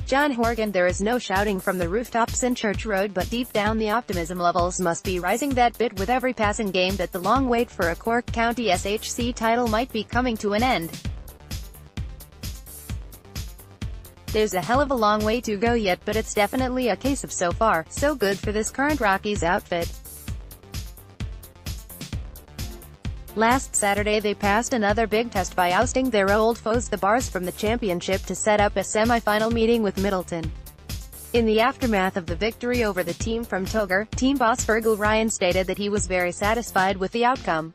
John Horgan. There is no shouting from the rooftops in Church Road, but deep down the optimism levels must be rising that bit with every passing game that the long wait for a Cork County SHC title might be coming to an end. There's a hell of a long way to go yet, but it's definitely a case of so far, so good for this current Rockies outfit. Last Saturday they passed another big test by ousting their old foes the Bars from the championship to set up a semi-final meeting with Midleton. In the aftermath of the victory over the team from Togher, team boss Fergal Ryan stated that he was very satisfied with the outcome.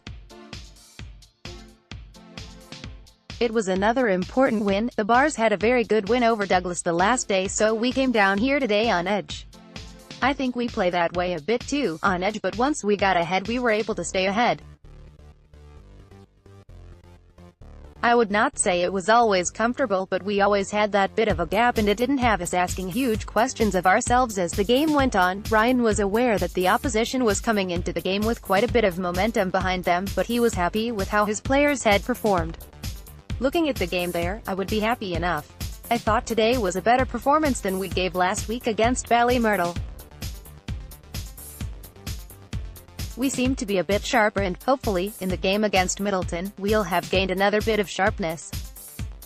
It was another important win. The Bars had a very good win over Douglas the last day, so we came down here today on edge. I think we play that way a bit too, on edge, but once we got ahead we were able to stay ahead. I would not say it was always comfortable, but we always had that bit of a gap and it didn't have us asking huge questions of ourselves as the game went on. Ryan was aware that the opposition was coming into the game with quite a bit of momentum behind them, but he was happy with how his players had performed. Looking at the game there, I would be happy enough. I thought today was a better performance than we gave last week against Ballymyrtle. We seem to be a bit sharper and, hopefully, in the game against Midleton, we'll have gained another bit of sharpness.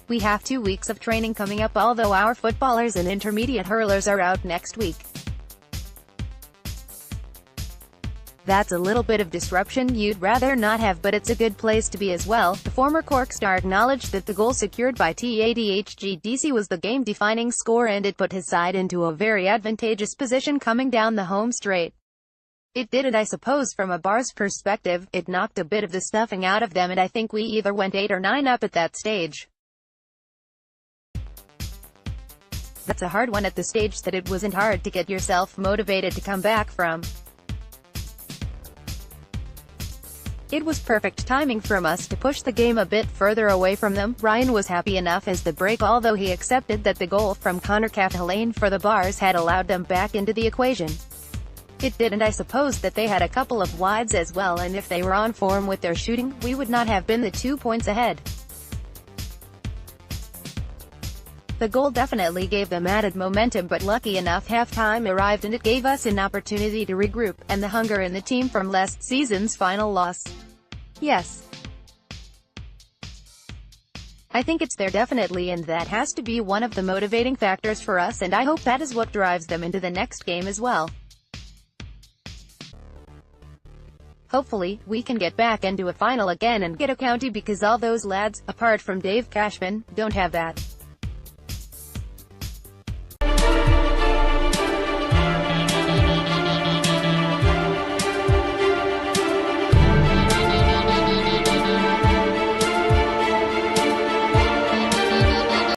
We have 2 weeks of training coming up, although our footballers and intermediate hurlers are out next week. That's a little bit of disruption you'd rather not have, but it's a good place to be as well. The former Cork star acknowledged that the goal secured by TADHGDC was the game-defining score and it put his side into a very advantageous position coming down the home straight. It did, and I suppose from a Bars perspective, it knocked a bit of the stuffing out of them, and I think we either went 8 or 9 up at that stage. That's a hard one at the stage that it wasn't hard to get yourself motivated to come back from. It was perfect timing from us to push the game a bit further away from them. Ryan was happy enough as the break, although he accepted that the goal from Conor Cathalain for the Bars had allowed them back into the equation. It did, and I suppose that they had a couple of wides as well, and if they were on form with their shooting, we would not have been the 2 points ahead. The goal definitely gave them added momentum, but lucky enough halftime arrived and it gave us an opportunity to regroup, and the hunger in the team from last season's final loss. Yes. I think it's there definitely, and that has to be one of the motivating factors for us, and I hope that is what drives them into the next game as well. Hopefully, we can get back into a final again and get a county, because all those lads, apart from Dave Cashman, don't have that.